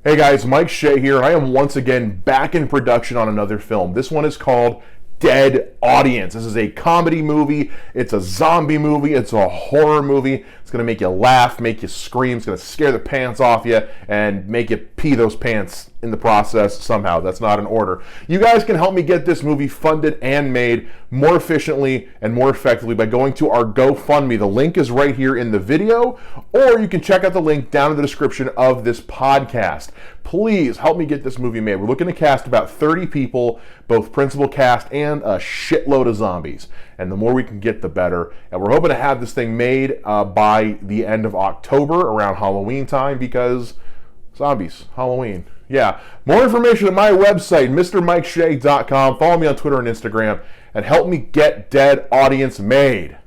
Hey guys, Mike Shea here. I am once again back in production on another film. This one is called Dead Audience. This is a comedy movie. It's a zombie movie. It's a horror movie. It's going to make you laugh, make you scream. It's going to scare the pants off you and make you pee those pants in the process somehow. That's not in order. You guys can help me get this movie funded and made more efficiently and more effectively by going to our GoFundMe. The link is right here in the video, or you can check out the link down in the description of this podcast. Please help me get this movie made. We're looking to cast about 30 people, both principal cast and a shitload of zombies. And the more we can get, the better. And we're hoping to have this thing made by the end of October, around Halloween time, because zombies, Halloween. Yeah. More information at my website, MrMikeShea.com. Follow me on Twitter and Instagram, and help me get Dead Audience made.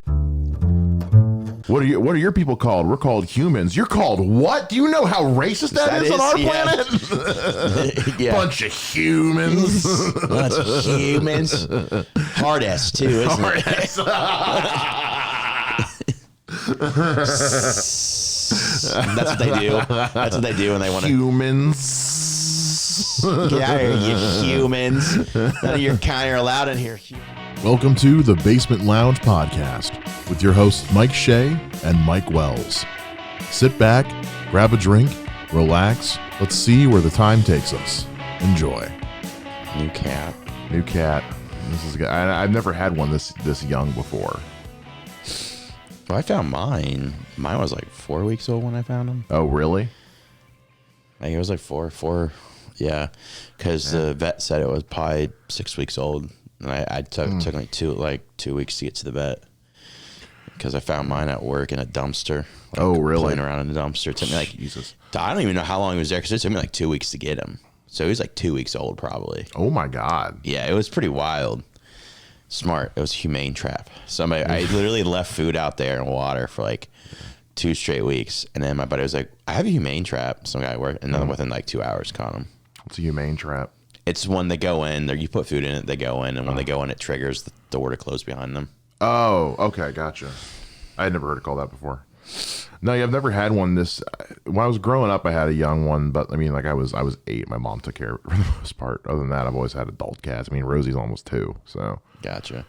What are your people called? We're called humans. You're called what? Do you know how racist that is on our planet? Yeah. Bunch of humans. Bunch of humans. Hard ass too, isn't it? That's what they do. That's what they do when they want to. Humans. Get out of here, you humans. None of your kind are allowed in here. Welcome to the Basement Lounge Podcast with your hosts Mike Shea and Mike Wells. Sit back, grab a drink, relax. Let's see where the time takes us. Enjoy. New cat. This is good. I've never had one this young before. Well, I found mine. Mine was like 4 weeks old when I found him. Oh, really? Like it was like four. Yeah, because the vet said it was probably 6 weeks old, and I took like 2 weeks to get to the vet because I found mine at work in a dumpster. Like, oh, really? Playing around in the dumpster. It took me like Jesus. I don't even know how long he was there because it took me like 2 weeks to get him. So he was like 2 weeks old probably. Oh my God. Yeah, it was pretty wild. Smart. It was a humane trap. I literally left food out there and water for like 2 straight weeks, and then my buddy was like, "I have a humane trap." Some guy at work, and then within like 2 hours, caught him. It's a humane trap. It's when they go in, you put food in it, they go in, and when they go in, it triggers the door to close behind them. Oh, okay, gotcha. I had never heard it called that before. No, I've never had one this. When I was growing up, I had a young one, but I mean, like I was 8. My mom took care of it for the most part. Other than that, I've always had adult cats. I mean, Rosie's almost 2, so. Gotcha.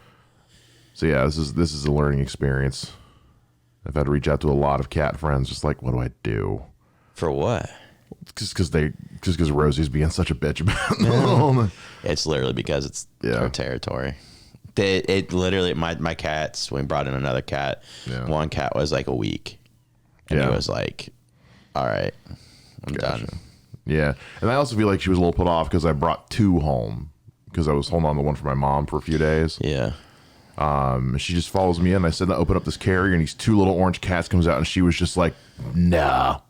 So yeah, this is a learning experience. I've had to reach out to a lot of cat friends, just like, what do I do? For what? Just because Rosie's being such a bitch about it. It's literally because it's their territory. It literally, my cats, when we brought in another cat, one cat was like a week. And he was like, all right, I'm done. Yeah. And I also feel like she was a little put off because I brought 2 home because I was holding on to one for my mom for a few days. Yeah. She just follows me in. I said to open up this carrier, and these 2 little orange cats comes out, and she was just like, nah.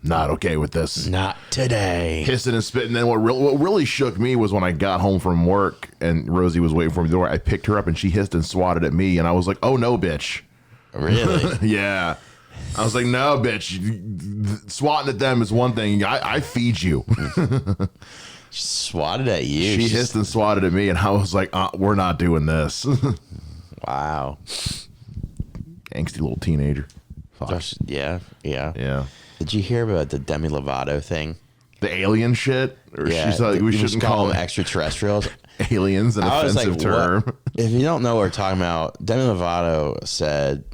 Not okay with this. Not today. Hissing and spitting. Then what really shook me was when I got home from work and Rosie was waiting for me at the door. I picked her up and she hissed and swatted at me, and I was like, "Oh no, bitch!" Really? Yeah. I was like, "No, bitch. Swatting at them is one thing. I feed you." She swatted at you. She hissed and swatted at me, and I was like, "We're not doing this." Wow. Angsty little teenager. Fuck. Yeah. Did you hear about the Demi Lovato thing? The alien shit? Or yeah, she's like, we shouldn't call them extraterrestrials. Aliens, an offensive term. What? If you don't know what we're talking about, Demi Lovato said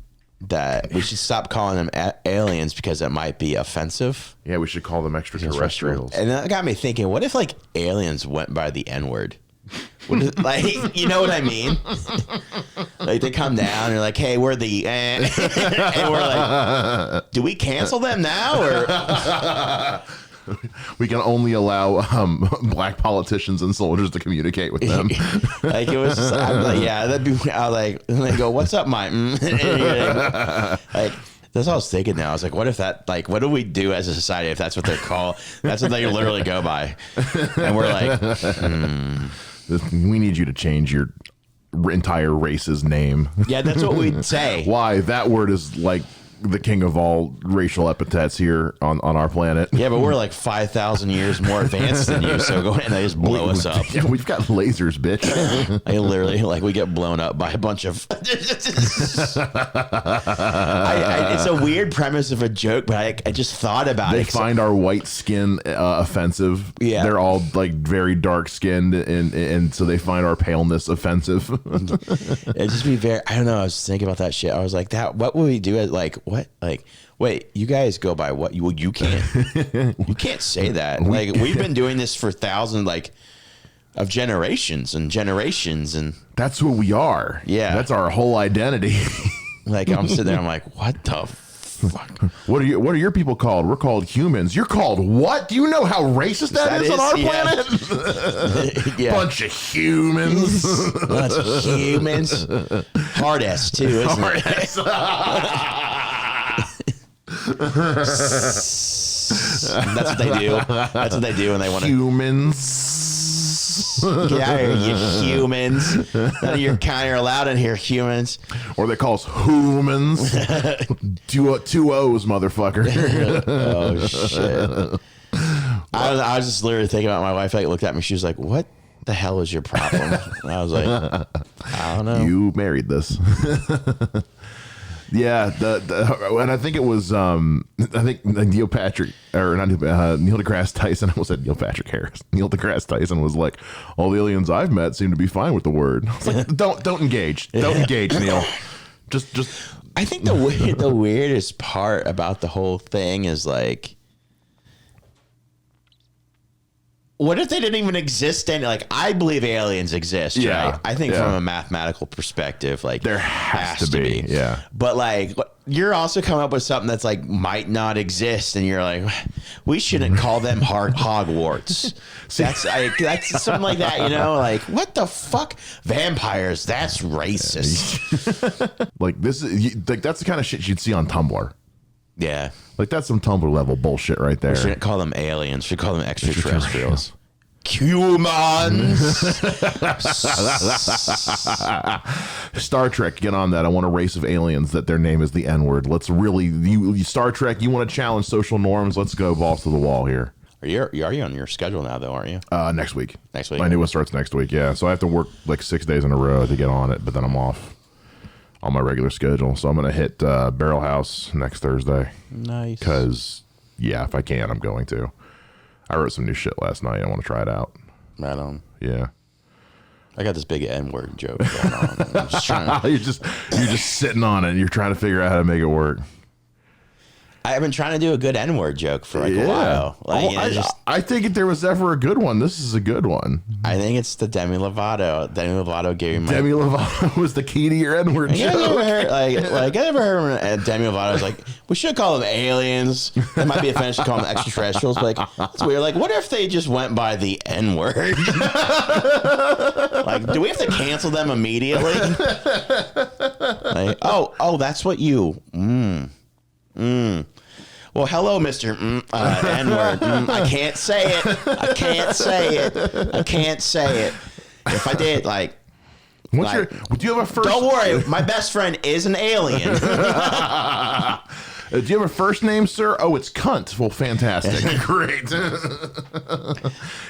that we should stop calling them aliens because it might be offensive. Yeah, we should call them extraterrestrials. And that got me thinking, what if like aliens went by the N-word? Like, you know what I mean? Like they come down and they're like, "Hey, we're the," and we're like, "Do we cancel them now or?" We can only allow black politicians and soldiers to communicate with them. Like it was, just, I'm like, yeah, that'd be. I was like, and they go, "What's up, Mike?" Like. That's what I was thinking now. I was like, what if that, like, what do we do as a society if that's what they're called? That's what they literally go by. And we're like, we need you to change your entire race's name. Yeah, that's what we'd say. Why? That word is like the king of all racial epithets here on our planet. Yeah, but we're like 5,000 years more advanced than you, so go ahead and they just blow us up. Yeah, we've got lasers, bitch. I literally, like, we get blown up by a bunch of... it's a weird premise of a joke, but I just thought about They it. find our white skin offensive. Yeah. They're all like very dark skinned, and so they find our paleness offensive. It'd just be very... I don't know, I was thinking about that shit. I was like, what would we do at, like, what? Like, wait, you guys go by what? Well, you can't. You can't say that. Like, we've been doing this for thousands, like, of generations and generations, and That's who we are. Yeah. That's our whole identity. like, I'm sitting there, I'm like, what the fuck? What are your people called? We're called humans. You're called what? Do you know how racist that is on our planet? Yeah. Bunch of humans. Bunch of humans. Hard ass too, isn't it? That's what they do. That's what they do when they want to. Humans. Get out of here, you humans. None of your kind are allowed in here, humans. Or they call us humans. two O's, motherfucker. Oh, shit. I was just literally thinking about my wife. Like, looked at me. She was like, what the hell is your problem? And I was like, I don't know. You married this. Yeah, and I think it was I think Neil Patrick or not Neil deGrasse Tyson. I almost said Neil Patrick Harris. Neil deGrasse Tyson was like, all the aliens I've met seem to be fine with the word. I was like, don't engage, engage, Neil. Just. I think the weirdest part about the whole thing is like, what if they didn't even exist? Like, I believe aliens exist. Yeah, right? I think from a mathematical perspective, like There has to be. Yeah. But like, you're also coming up with something that's like might not exist, and you're like, we shouldn't call them Hogwarts. That's something like that, you know? Like, what the fuck? Vampires? That's racist. Like this is like that's the kind of shit you'd see on Tumblr. Yeah. Like that's some Tumblr level bullshit right there. We shouldn't call them aliens. We should call them extraterrestrials. Humans. Star Trek, get on that. I want a race of aliens that their name is the N-word. Let's really, you Star Trek, you want to challenge social norms? Let's go balls to the wall here. Are you on your schedule now, though, aren't you? Next week. Next week? My new one starts next week, yeah. So I have to work like 6 days in a row to get on it, but then I'm off on my regular schedule. So I'm going to hit Barrel House next Thursday. Nice. Because, yeah, if I can, I'm going to. I wrote some new shit last night. I want to try it out. Right on. Yeah. I got this big N-word joke going on. I'm just trying to... you're just sitting on it and you're trying to figure out how to make it work. I've been trying to do a good N-word joke for like a while. Like, I think if there was ever a good one, this is a good one. I think it's the Demi Lovato. Demi Lovato gave me my... Demi Lovato was the key to your N-word joke. I never heard when Demi Lovato was like, we should call them aliens. It might be offensive to call them extraterrestrials. But like, it's weird. Like, what if they just went by the N-word? Like, do we have to cancel them immediately? Like, oh, that's what you... Well, hello, Mr. N-word. I can't say it. I can't say it. I can't say it. If I did, like... do you have a first... Don't worry. My best friend is an alien. Do you have a first name, sir? Oh, it's Cunt. Well, fantastic. Great.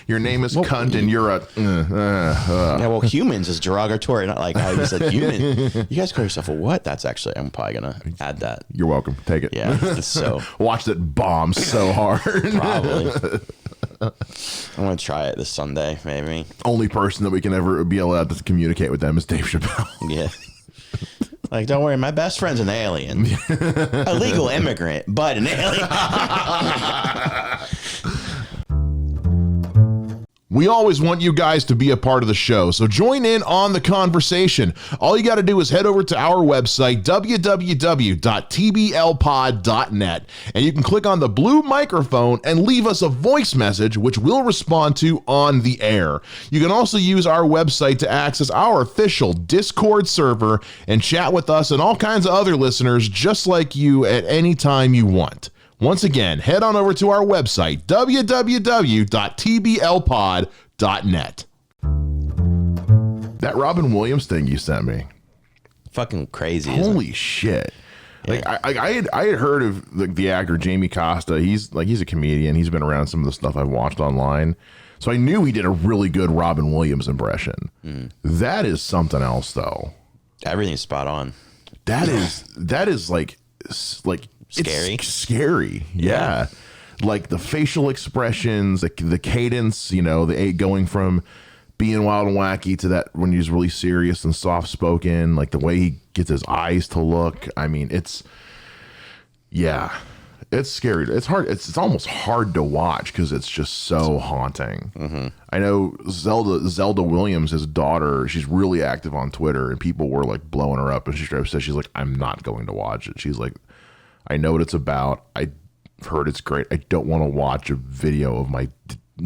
Your name is Cunt and you're a... Yeah, well, humans is derogatory. Not like how you said human. You guys call yourself a what? That's actually... I'm probably going to add that. You're welcome. Take it. Yeah, it's so... Watch that bomb so hard. Probably. I'm going to try it this Sunday, maybe. Only person that we can ever be allowed to communicate with them is Dave Chappelle. Yeah. Like, don't worry, my best friend's an alien. A legal immigrant, but an alien. We always want you guys to be a part of the show, so join in on the conversation. All you got to do is head over to our website, www.tblpod.net, and you can click on the blue microphone and leave us a voice message, which we'll respond to on the air. You can also use our website to access our official Discord server and chat with us and all kinds of other listeners just like you at any time you want. Once again, head on over to our website, www.tblpod.net. That Robin Williams thing you sent me. Fucking crazy. Holy shit. Like I had heard of the actor Jamie Costa. He's a comedian. He's been around some of the stuff I've watched online. So I knew he did a really good Robin Williams impression. That is something else, though. Everything's spot on. That is like Scary. It's scary. Yeah. Like the facial expressions, the cadence, the going from being wild and wacky to that when he's really serious and soft spoken, like the way he gets his eyes to look. I mean, it's scary. It's hard. It's almost hard to watch because it's just so haunting. I know Zelda Williams, his daughter, she's really active on Twitter, and people were like blowing her up, and she said she's like, I'm not going to watch it. She's like, I know what it's about. I've heard it's great. I don't want to watch a video of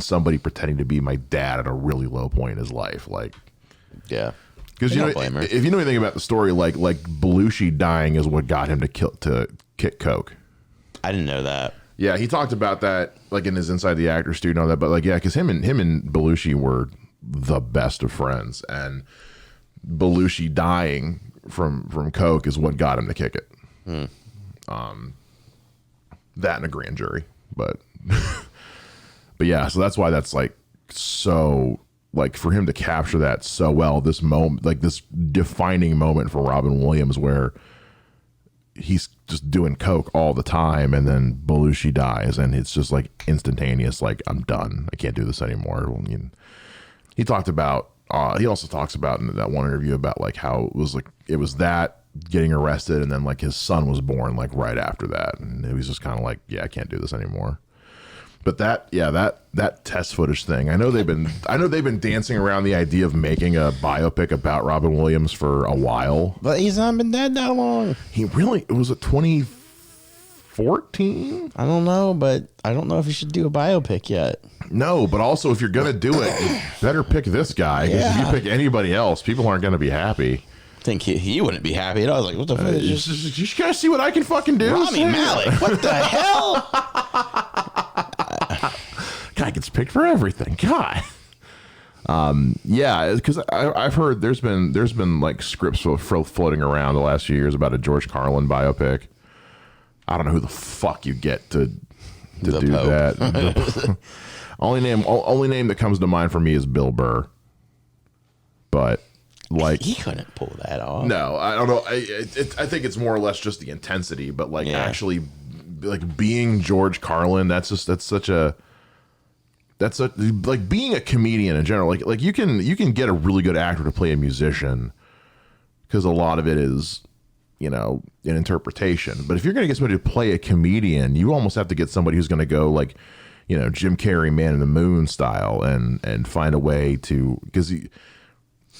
somebody pretending to be my dad at a really low point in his life. Like, yeah. Because if you know anything about the story, like Belushi dying is what got him to kick coke. I didn't know that. Yeah, he talked about that like in his Inside the Actor Studio and all that. But like, yeah, because him and Belushi were the best of friends, and Belushi dying from coke is what got him to kick it. That and a grand jury, but yeah. So that's why that's like so. Like for him to capture that so well, this moment, like this defining moment for Robin Williams, where he's just doing coke all the time, and then Belushi dies, and it's just like instantaneous. Like, I'm done. I can't do this anymore. He talked about. He also talks about in that one interview about like how it was that getting arrested, and then like his son was born like right after that, and it was just kind of like, yeah, I can't do this anymore. But that test footage thing, I know they've been dancing around the idea of making a biopic about Robin Williams for a while. But he's not been dead that long. Was it 2014? I don't know, but I don't know if you should do a biopic yet. No, but also if you're gonna do it, you better pick this guy, because if you pick anybody else, people aren't gonna be happy. I think he wouldn't be happy at all. I was like, what the fuck? You just gotta see what I can fucking do. Rami Malek, what the hell? Guy gets picked for everything. God. Yeah, because I've heard there's been like scripts floating around the last few years about a George Carlin biopic. I don't know who the fuck you get to do Pope. that. Only name that comes to mind for me is Bill Burr. But like he couldn't pull that off. No, I don't know. I think it's more or less just the intensity, but like actually like being George Carlin, that's like being a comedian in general. Like you can get a really good actor to play a musician, because a lot of it is, an interpretation. But if you're going to get somebody to play a comedian, you almost have to get somebody who's going to go like, Jim Carrey, Man in the Moon style, and find a way to, because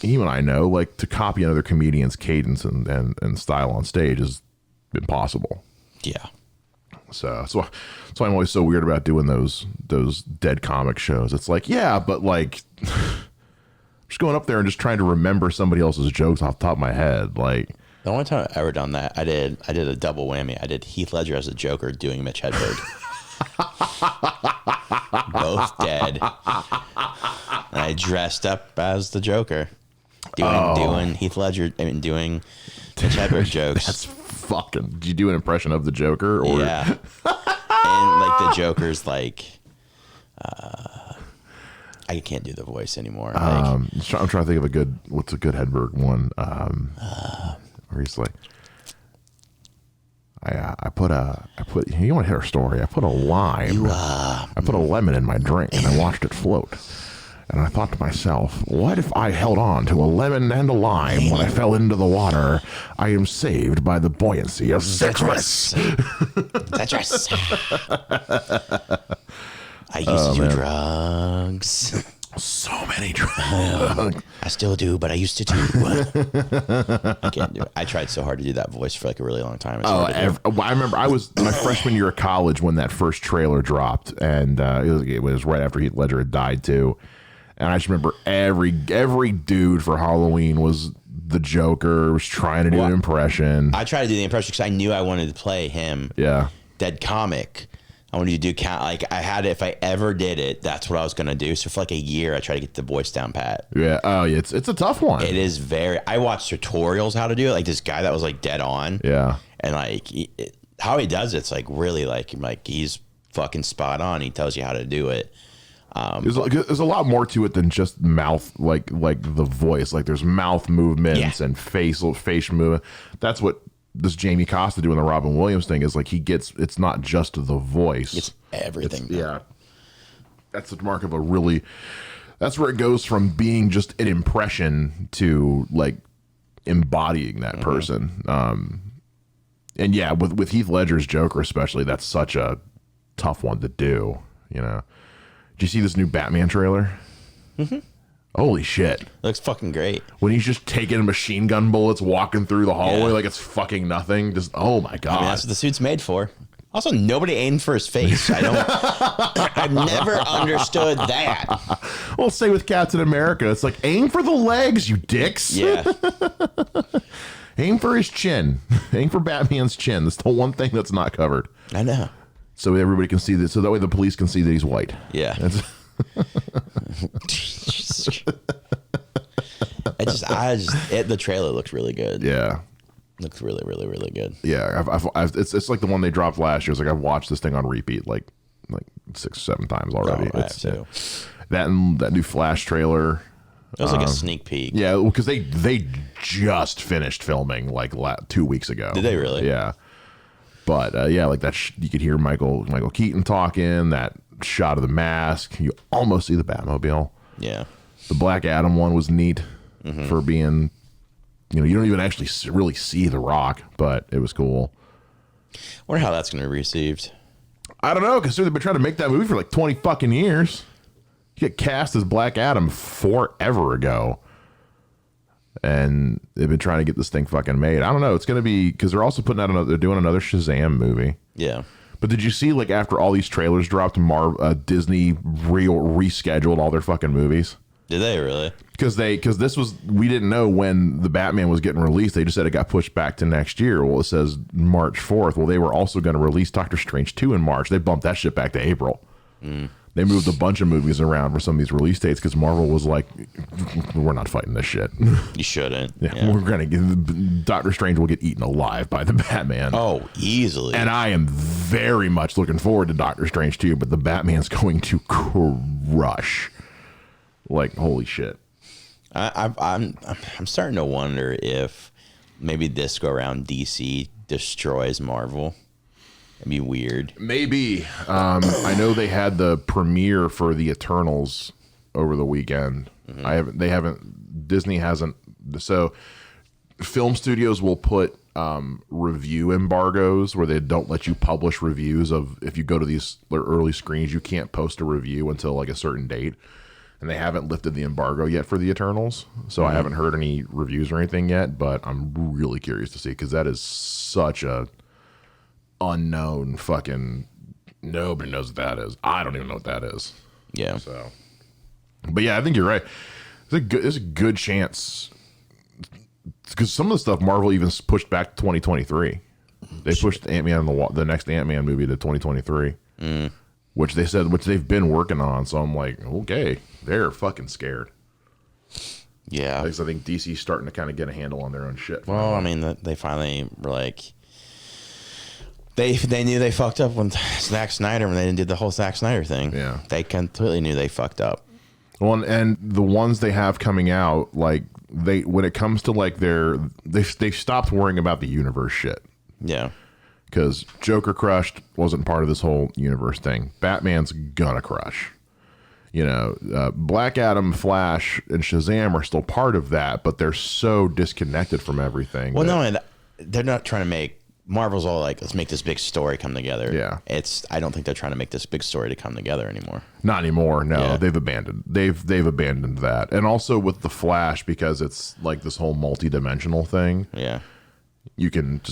even I know, like, to copy another comedian's cadence and style on stage is impossible. Yeah. So I'm always so weird about doing those dead comic shows. It's like, yeah, but like just going up there and just trying to remember somebody else's jokes off the top of my head. Like, the only time I've ever done that, I did a double whammy. I did Heath Ledger as a Joker doing Mitch Hedberg. Both dead. And I dressed up as the Joker. Doing Heath Ledger, doing Mitch Hedberg jokes. That's fucking. Did you do an impression of the Joker? Or? Yeah. And like the Joker's like, I can't do the voice ananymore. Like, I'm trying to think of what's a good Hedberg one. Where he's like, I put you want to hear a story? I put a lime. I put a lemon in my drink and I watched it float. And I thought to myself, what if I held on to a lemon and a lime when I fell into the water? I am saved by the buoyancy of citrus. Citrus. I used to do drugs. So many drugs. I still do, but I used to too. I can't do it. I tried so hard to do that voice for like a really long time. I remember I was my freshman year of college when that first trailer dropped, and it was right after Heath Ledger had died too. And I just remember every dude for Halloween was the Joker, was trying to do an impression. I tried to do the impression because I knew I wanted to play him. Yeah. Dead comic. I wanted to do like I had it. If I ever did it, that's what I was going to do. So for like a year, I tried to get the voice down pat. Yeah. Oh, yeah. It's a tough one. It is I watched tutorials how to do it. Like this guy that was like dead on. Yeah. And like how he does it's like really like he's fucking spot on. He tells you how to do it. There's a lot more to it than just mouth, like the voice. Like there's mouth movements and facial movement. That's what this Jamie Costa doing the Robin Williams thing is like. It's not just the voice. It's everything. That's the mark of a really. That's where it goes from being just an impression to like embodying that person. And yeah, with Heath Ledger's Joker especially, that's such a tough one to do. You know. Did you see this new Batman trailer? Mm-hmm. Holy shit. Looks fucking great. When he's just taking machine gun bullets, walking through the hallway like it's fucking nothing. Just, oh my God. I mean, that's what the suit's made for. Also, nobody aimed for his face. I've never understood that. Well, say with Captain America, it's like, aim for the legs, you dicks. Yeah. Aim for his chin. Aim for Batman's chin. That's the one thing that's not covered. I know. So everybody can see this. So that way the police can see that he's white. Yeah. The trailer looks really good. Yeah. Looks really, really, really good. Yeah. It's like the one they dropped last year. It's like I've watched this thing on repeat like 6 or 7 times already. Oh, it's that and that new Flash trailer. It was like a sneak peek. Yeah, because they just finished filming like 2 weeks ago. Did they really? Yeah. But yeah, like that, you could hear Michael Keaton talking. That shot of the mask, you almost see the Batmobile. Yeah, the Black Adam one was neat for being, you don't even actually really see The Rock, but it was cool. Wonder how that's going to be received. I don't know, because they've been trying to make that movie for like 20 fucking years. You get cast as Black Adam forever ago. And they've been trying to get this thing fucking made. I don't know. It's going to be, because they're also putting out they're doing another Shazam movie. Yeah. But did you see, like, after all these trailers dropped, Disney rescheduled all their fucking movies? Did they really? Because we didn't know when the Batman was getting released. They just said it got pushed back to next year. Well, it says March 4th. Well, they were also going to release Doctor Strange 2 in March. They bumped that shit back to April. They moved a bunch of movies around for some of these release dates because Marvel was like, we're not fighting this shit. You shouldn't. Yeah. We're going to Doctor Strange will get eaten alive by the Batman. Oh, easily. And I am very much looking forward to Doctor Strange 2, but the Batman's going to crush. Like, holy shit. I'm starting to wonder if maybe this go around DC destroys Marvel. It'd be weird. Maybe. I know they had the premiere for the Eternals over the weekend. Disney hasn't. So film studios will put review embargoes where they don't let you publish reviews of, if you go to these early screens, you can't post a review until like a certain date. And they haven't lifted the embargo yet for the Eternals. So I haven't heard any reviews or anything yet, but I'm really curious to see, because that is such a unknown fucking, nobody knows what that is. I don't even know what that is. Yeah. So, but yeah, I think you're right. There's a good chance, because some of the stuff Marvel even pushed back to 2023. They pushed the next Ant-Man movie to 2023, which they've been working on. So I'm like, okay, they're fucking scared. Yeah, because I think DC's starting to kind of get a handle on their own shit. Well, I mean, they finally were like, They knew they fucked up when Zack Snyder, when they did the whole Zack Snyder thing. Yeah. They completely knew they fucked up. Well, and the ones they have coming out, like, when it comes to like they've stopped worrying about the universe shit. Yeah. Because Joker crushed, wasn't part of this whole universe thing. Batman's gonna crush. Black Adam, Flash, and Shazam are still part of that, but they're so disconnected from everything. Well, they're not trying to make, Marvel's all like, let's make this big story come together. Yeah. I don't think they're trying to make this big story to come together anymore. Not anymore. No, Yeah. they've abandoned that. And also with the Flash, because it's like this whole multi-dimensional thing. Yeah. You can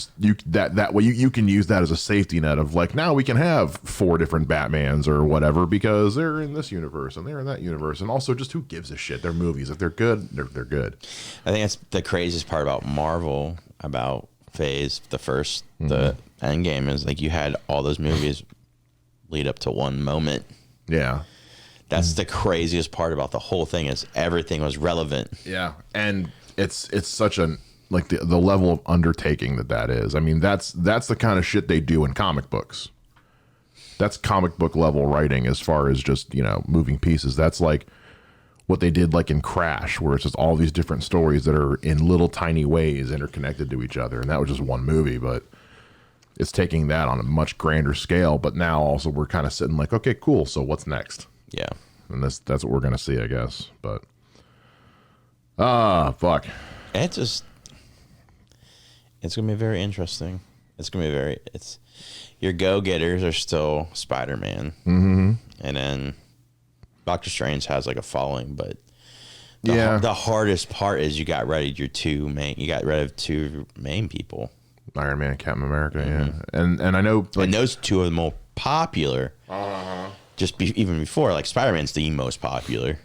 that way you can use that as a safety net of like, now we can have 4 different Batmans or whatever because they're in this universe and they're in that universe. And also, just who gives a shit? They're movies. If they're good, they're good. I think that's the craziest part about Marvel, about Phase, the first, the Endgame, is like you had all those movies lead up to one moment. Yeah. That's the craziest part about the whole thing, is everything was relevant. Yeah. And it's such an like the level of undertaking that is. I mean, that's the kind of shit they do in comic books. That's comic book level writing as far as just, moving pieces. That's like what they did like in Crash, where it's just all these different stories that are in little tiny ways interconnected to each other. And that was just one movie, but it's taking that on a much grander scale. But now also we're kind of sitting like, okay, cool. So what's next? Yeah. And that's what we're going to see, I guess. But, fuck. It's going to be very interesting. Your go-getters are still Spider-Man. Mm-hmm. And then Doctor Strange has like a following, but the hardest part is you got rid of two main people. Iron Man and Captain America, yeah. And I know... and those two are the more popular. Even before, like Spider-Man's the most popular.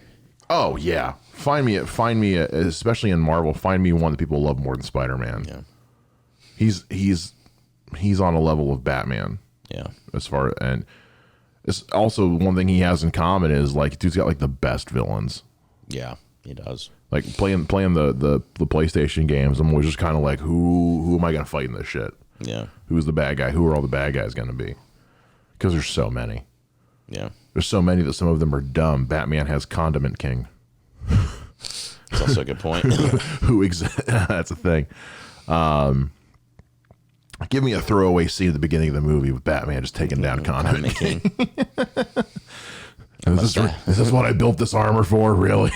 Oh, yeah. Find me, especially in Marvel, find me one that people love more than Spider-Man. Yeah. He's on a level of Batman. Yeah. And it's also one thing he has in common is like dude's got like the best villains. Yeah, he does. Like playing the PlayStation games, I'm always just kind of like, who am I gonna fight in this shit? Yeah. Who's the bad guy? Who are all the bad guys gonna be? Because there's so many. Yeah. There's so many that some of them are dumb. Batman has Condiment King. That's also a good point. That's a thing. Give me a throwaway scene at the beginning of the movie with Batman just taking down Condiment King. Is this what I built this armor for? Really?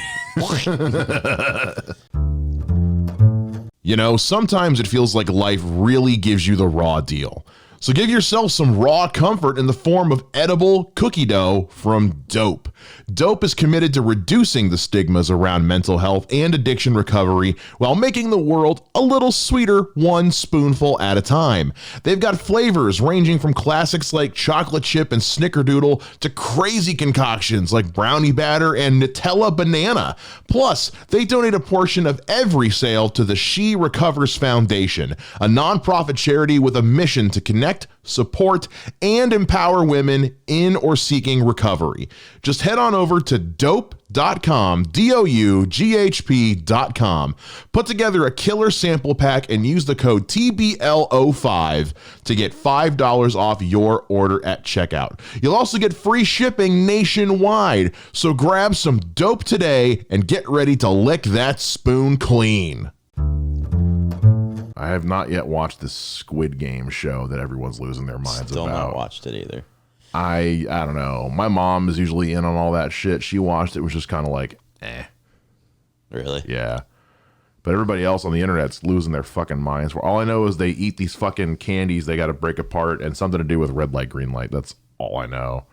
Sometimes it feels like life really gives you the raw deal. So give yourself some raw comfort in the form of edible cookie dough from Dope. Dope is committed to reducing the stigmas around mental health and addiction recovery while making the world a little sweeter one spoonful at a time. They've got flavors ranging from classics like chocolate chip and snickerdoodle to crazy concoctions like brownie batter and Nutella banana. Plus, they donate a portion of every sale to the She Recovers Foundation, a nonprofit charity with a mission to connect, support, and empower women in or seeking recovery. Just head on over to dope.com, DOUGHP.com. Put together a killer sample pack and use the code TBL05 to get $5 off your order at checkout. You'll also get free shipping nationwide. So grab some Dope today and get ready to lick that spoon clean. I have not yet watched this Squid Game show that everyone's losing their minds Still about. not watched it either. I don't know. My mom is usually in on all that shit. She watched it, was just kind of like, eh. Really? Yeah. But everybody else on the internet's losing their fucking minds. All I know is they eat these fucking candies they got to break apart and something to do with red light, green light. That's all I know.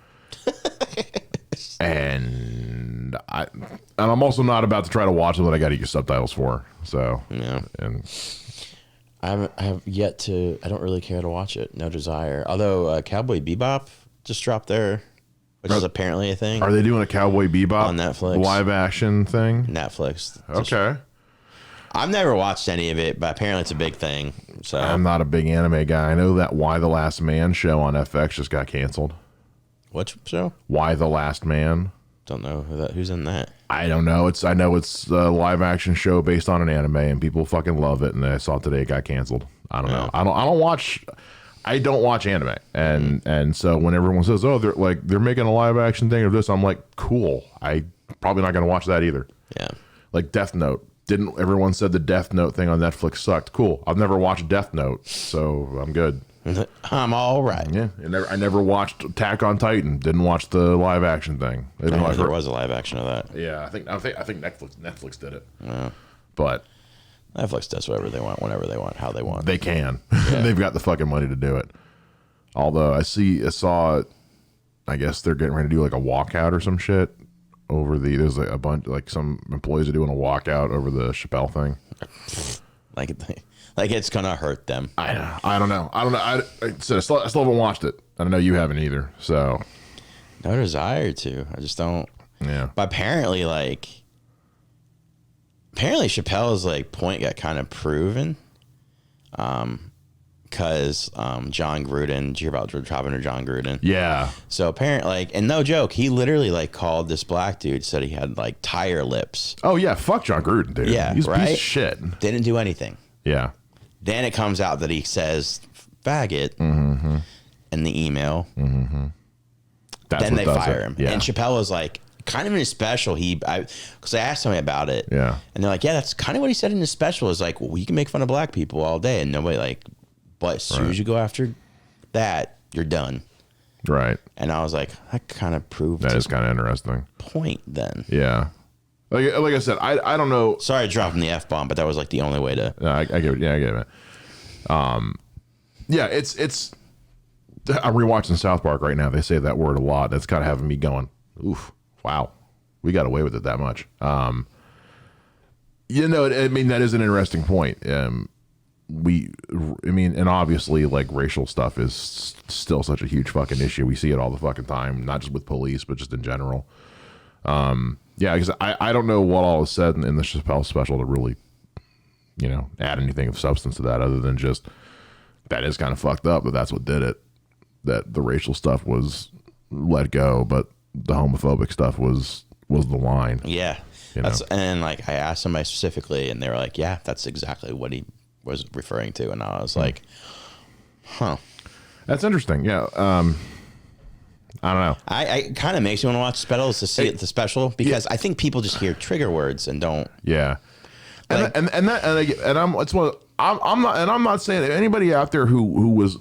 And I'm also not about to try to watch it that I got to use subtitles for. So, yeah. And I have yet to. I don't really care to watch it. No desire. Although Cowboy Bebop just dropped there, which is apparently a thing. Are they doing a Cowboy Bebop on Netflix live action thing? Netflix. Okay. I've never watched any of it, but apparently it's a big thing. So I'm not a big anime guy. I know that Why the Last Man show on FX just got canceled. What show? Why the Last Man. Don't know who's in that. I don't know. I know it's a live action show based on an anime, and people fucking love it. And I saw today it got canceled. I don't know. I don't watch anime, and so when everyone says, "Oh, they're making a live action thing of this," I'm like, cool. I probably not gonna watch that either. Yeah. Like Death Note. Didn't everyone said the Death Note thing on Netflix sucked? Cool. I've never watched Death Note, so I'm good. I'm all right. Yeah, I never watched Attack on Titan. Didn't watch the live action thing. There was a live action of that. Yeah, I think Netflix did it. Yeah. But Netflix does whatever they want, whenever they want, how they want. They can. Yeah. They've got the fucking money to do it. Although I saw, I guess they're getting ready to do like a walkout or some shit over there's like a bunch, like some employees are doing a walkout over the Chappelle thing. Like it's gonna hurt them. I don't know. I still haven't watched it. I don't know. You haven't either. So no desire to. I just don't. Yeah. But apparently Chappelle's like point got kind of proven. Because John Gruden, did you hear about dropping to John Gruden? Yeah. So apparently, and no joke, he literally called this black dude, said he had tire lips. Oh yeah, fuck John Gruden, dude. Yeah, he's right? a piece of shit. Didn't do anything. Yeah. Then it comes out that he says faggot in the email. That's Then what they does fire it. him. Yeah. And Chappelle was like, kind of in his special, because I asked somebody about it. Yeah. And they're like, yeah, that's kind of what he said in his special. Is like, well, you can make fun of black people all day, and nobody like, but as soon as you go after that, you're done. Right. And I was like, that kind of proved That his is kind of interesting. point then. Yeah. Like I said, I don't know. Sorry dropping the F-bomb, but that was like the only way to. I get it. Yeah, I get it. Yeah, it's. I'm rewatching South Park right now. They say that word a lot. That's kind of having me going, oof, wow, we got away with it that much. You know, I mean, that is an interesting point. And obviously, like, racial stuff is still such a huge fucking issue. We see it all the fucking time, not just with police, but just in general. Yeah, because I don't know what all is said in the Chappelle special to really, you know, add anything of substance to that, other than just that is kind of fucked up, but that's what did it. That the racial stuff was let go, but the homophobic stuff was the line. Yeah. And like, I asked somebody specifically, and they were like, yeah, that's exactly what he was referring to. And I was like, huh. That's interesting. Yeah. I don't know. I kind of makes me want to watch specials to see the special, because I think people just hear trigger words and don't. Yeah. Like, I'm not saying that anybody out there who is,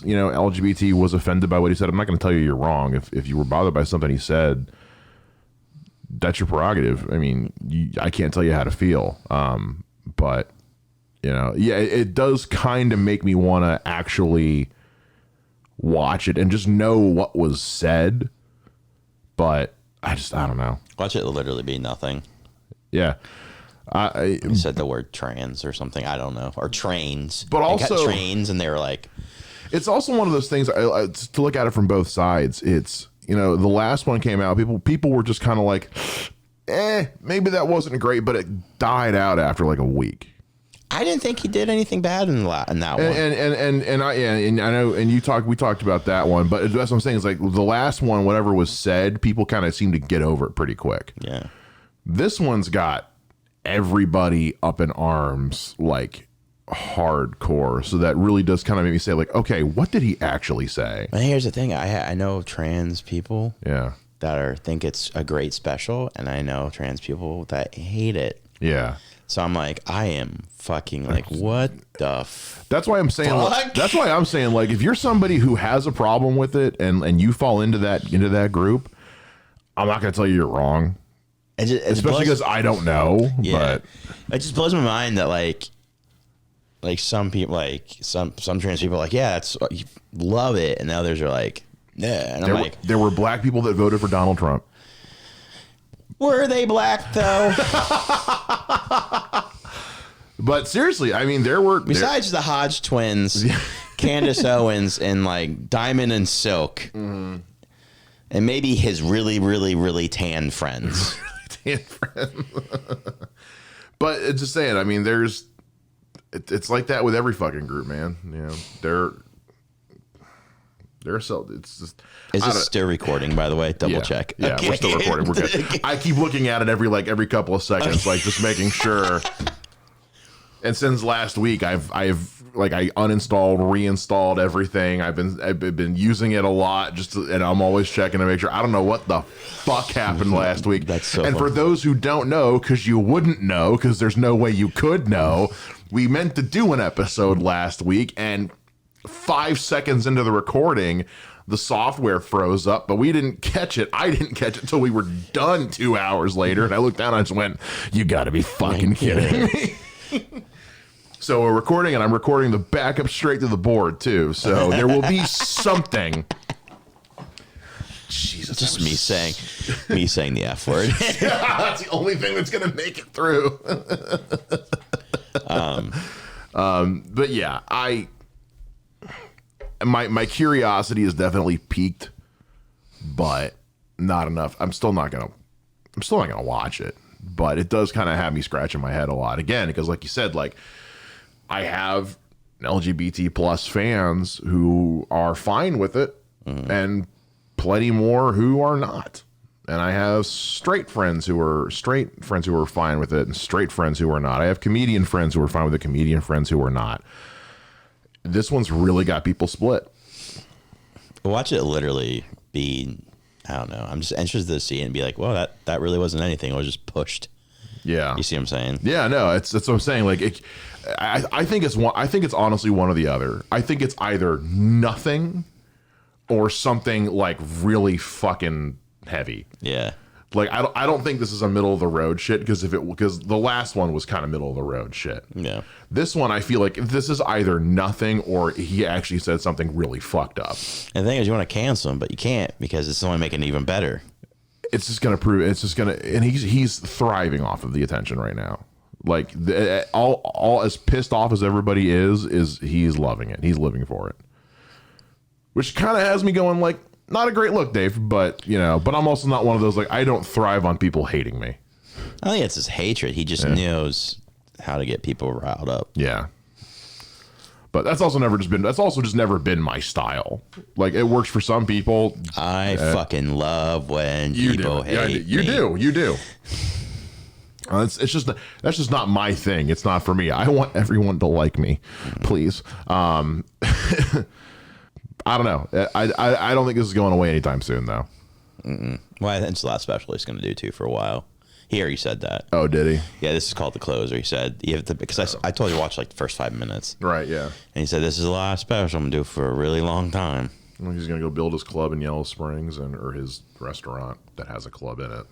you know, LGBT was offended by what he said. I'm not going to tell you you're wrong. If you were bothered by something he said, that's your prerogative. I mean, I can't tell you how to feel. But you know, yeah, it does kind of make me want to actually watch it and just know what was said. But I don't know. watch it literally be nothing. Yeah. He said the word trans or something. I don't know. Or trains. But also trains, and they were like, it's also one of those things to look at it from both sides. It's, you know, the last one came out, people were just kind of like, maybe that wasn't great, but it died out after like a week. I didn't think he did anything bad in that one. And I know, and we talked about that one, but that's what I'm saying is, like, the last one, whatever was said, people kind of seemed to get over it pretty quick. Yeah. This one's got everybody up in arms, like, hardcore. So that really does kind of make me say, like, okay, what did he actually say? And here's the thing. I know trans people that think it's a great special, and I know trans people that hate it. Yeah. So I'm like, I am fucking like, what the That's why I'm saying, like, if you're somebody who has a problem with it and you fall into that group, I'm not going to tell you you're wrong. Especially because I don't know. Yeah. But it just blows my mind that like some people, like some trans people are like, yeah, it's, you love it. And the others are like, yeah. And there were black people that voted for Donald Trump. Were they black though? But seriously, I mean, there were, besides the Hodge twins, Candace Owens, and like Diamond and Silk, and maybe his really, really, really tan friends. But it's just saying, I mean, it's like that with every fucking group, man. You know, they're so, it's just. Is this still recording, by the way? Double check. Yeah, okay. We're still recording. We're good. I keep looking at it every couple of seconds, like, just making sure. And since last week, I uninstalled, reinstalled everything. I've been using it a lot, and I'm always checking to make sure. I don't know what the fuck happened last week. That's so and funny. For those who don't know, because you wouldn't know, because there's no way you could know, we meant to do an episode last week, and 5 seconds into the recording, the software froze up, but we didn't catch it. I didn't catch it until we were done 2 hours later, and I looked down and I just went, "You got to be fucking kidding me!" So we're recording, and I'm recording the backup straight to the board too. So there will be something. Jesus, Just me saying the F word. That's the only thing that's gonna make it through. But yeah, my curiosity is definitely piqued, but not enough. I'm still not gonna watch it. But it does kind of have me scratching my head a lot again, because like you said, like, I have LGBT plus fans who are fine with it, and plenty more who are not. And I have straight friends who are fine with it, and straight friends who are not. I have comedian friends who are fine with it, comedian friends who are not. This one's really got people split. Watch it literally be, I don't know. I'm just interested to see it and be like, well, that really wasn't anything. It was just pushed. Yeah. You see what I'm saying? Yeah, no, that's what I'm saying. Like, I think it's honestly one or the other. I think it's either nothing or something like really fucking heavy. Yeah. Like, I don't think this is a middle of the road shit, because the last one was kind of middle of the road shit. Yeah. This one, I feel like this is either nothing or he actually said something really fucked up. And the thing is, you want to cancel him, but you can't, because it's only making it even better. It's just gonna prove. It's just gonna, and he's thriving off of the attention right now. Like, all as pissed off as everybody is he's loving it. He's living for it, which kind of has me going like, not a great look, Dave, but but I'm also not one of those, like, I don't thrive on people hating me. I think it's his hatred. He just knows how to get people riled up. Yeah. But that's also just never been my style. Like, it works for some people. I fucking love when people hate you me. You do. That's just not my thing. It's not for me. I want everyone to like me, please. I don't know. I don't think this is going away anytime soon, though. Well, I think it's the last special he's going to do too for a while. He already said that. Oh, did he? Yeah, this is called The Closer. He said, you have to, because I told you to watch like the first 5 minutes. Right, yeah. And he said, this is the last special I'm going to do for a really long time. Well, he's going to go build his club in Yellow Springs, or his restaurant that has a club in it.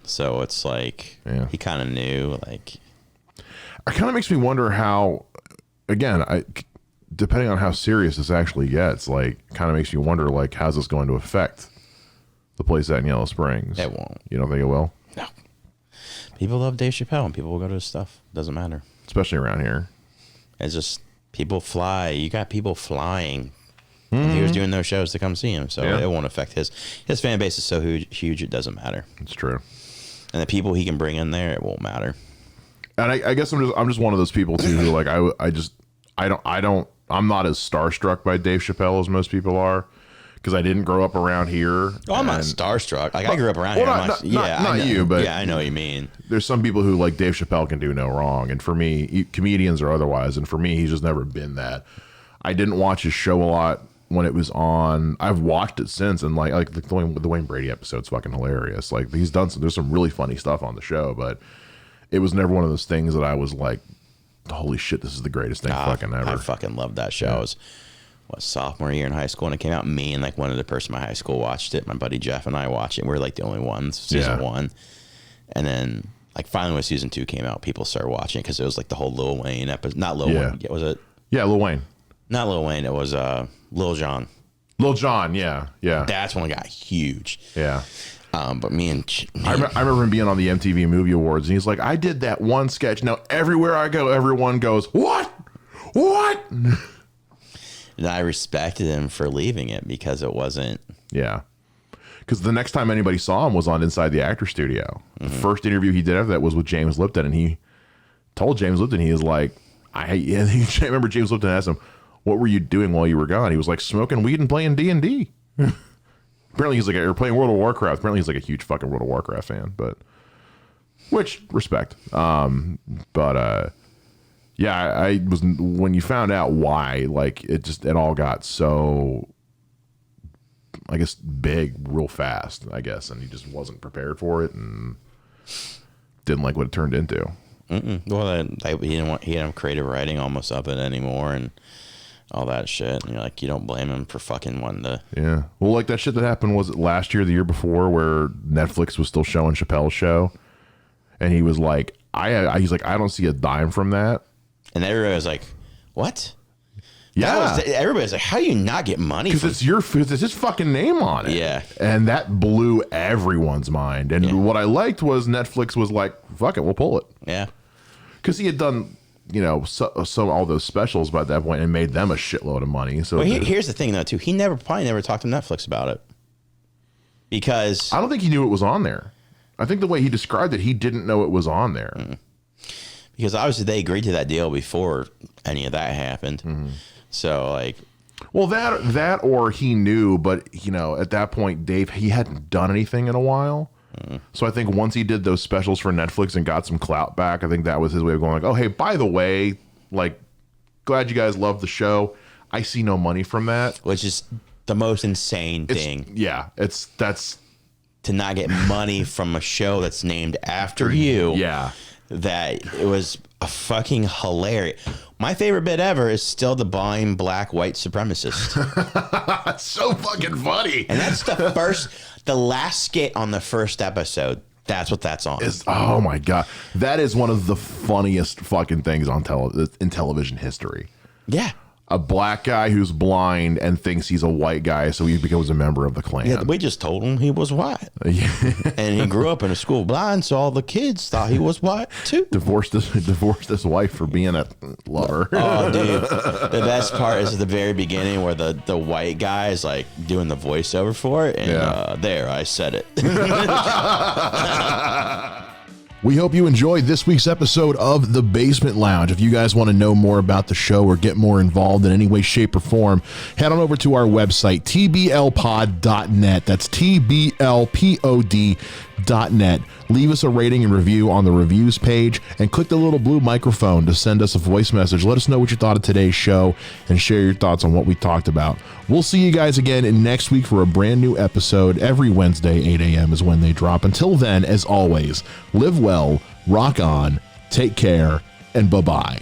So it's like, he kind of knew, like. It kind of makes me wonder how, again, depending on how serious this actually gets, like, kind of makes you wonder, like, how's this going to affect the place out in Yellow Springs? It won't. You don't think it will? No. People love Dave Chappelle, and people will go to his stuff. Doesn't matter. Especially around here. It's just, people fly. You got people flying. He was doing those shows to come see him, so it won't affect his fan base is so huge it doesn't matter. It's true. And the people he can bring in there, it won't matter. And I guess I'm just one of those people too who, like, I'm not as starstruck by Dave Chappelle as most people are, because I didn't grow up around here. Oh, I'm not starstruck. Like, I grew up around here. Not you, but yeah, I know what you mean. There's some people who, like, Dave Chappelle can do no wrong, and for me, comedians or otherwise, and for me, he's just never been that. I didn't watch his show a lot when it was on. I've watched it since, and like the Wayne Brady episode's fucking hilarious. Like, there's some really funny stuff on the show, but it was never one of those things that I was like, holy shit, this is the greatest thing fucking ever. I fucking loved that show. I was sophomore year in high school, and it came out. Me and like one other person in my high school watched it. My buddy Jeff and I watched it. We were like the only ones, season 1. And then like finally when season 2 came out, people started watching it because it was like the whole Lil Wayne episode. Not Lil Wayne. Was it? Yeah, Lil Wayne. Not Lil Wayne. It was Lil Jon. Lil Jon, yeah. That's when it got huge. Yeah. But I remember him being on the MTV Movie Awards, and he's like, I did that one sketch. Now everywhere I go, everyone goes, what? And I respected him for leaving it because it wasn't. Yeah. Because the next time anybody saw him was on Inside the Actor Studio. The first interview he did after that was with James Lipton, and he told James Lipton, he was like, I remember James Lipton asked him, what were you doing while you were gone? He was like, smoking weed and playing D&D. Apparently he's like, or playing World of Warcraft. Apparently he's like a huge fucking World of Warcraft fan, which respect. Yeah, I was, when you found out why, like, it all got so, I guess, big real fast, I guess, and he just wasn't prepared for it and didn't like what it turned into. Well, he didn't have creative writing almost of it anymore, and all that shit. And you're like, you don't blame him for fucking wanting to. Yeah. Well, like that shit that happened, was it last year, the year before, where Netflix was still showing Chappelle's show, and he was like, he's like, I don't see a dime from that. And everybody was like, what? Yeah. Everybody's like, how do you not get money? Because it's his fucking name on it. Yeah. And that blew everyone's mind. And what I liked was Netflix was like, fuck it, we'll pull it. Yeah. Because he had done, all those specials by that point and made them a shitload of money. So here's the thing, though, too. He probably never talked to Netflix about it. Because I don't think he knew it was on there. I think the way he described it, he didn't know it was on there. Because obviously they agreed to that deal before any of that happened. So, like, Well, that or he knew, but at that point, Dave, he hadn't done anything in a while. So I think once he did those specials for Netflix and got some clout back, I think that was his way of going like, oh, hey, by the way, like, glad you guys love the show. I see no money from that. Which is the most insane thing. Yeah, that's to not get money from a show that's named after you. Yeah. That it was a fucking hilarious. My favorite bit ever is still the blind black white supremacist. That's so fucking funny. And that's the last skit on the first episode. That's what that's on. Oh my God. That is one of the funniest fucking things on in television history. Yeah. A black guy who's blind and thinks he's a white guy, so he becomes a member of the Klan. Yeah, we just told him he was white. And he grew up in a school of blind, so all the kids thought he was white too. Divorced his wife for being a lover. Oh, dude. The best part is at the very beginning where the white guy is like doing the voiceover for it. And there, I said it. We hope you enjoyed this week's episode of The Basement Lounge. If you guys want to know more about the show or get more involved in any way, shape, or form, head on over to our website, tblpod.net. That's tblpod.net. Leave us a rating and review on the reviews page and click the little blue microphone to send us a voice message. Let us know what you thought of today's show and share your thoughts on what we talked about. We'll see you guys again next week for a brand new episode. Every Wednesday, 8 a.m. is when they drop. Until then, as always, live well, rock on, take care, and bye-bye.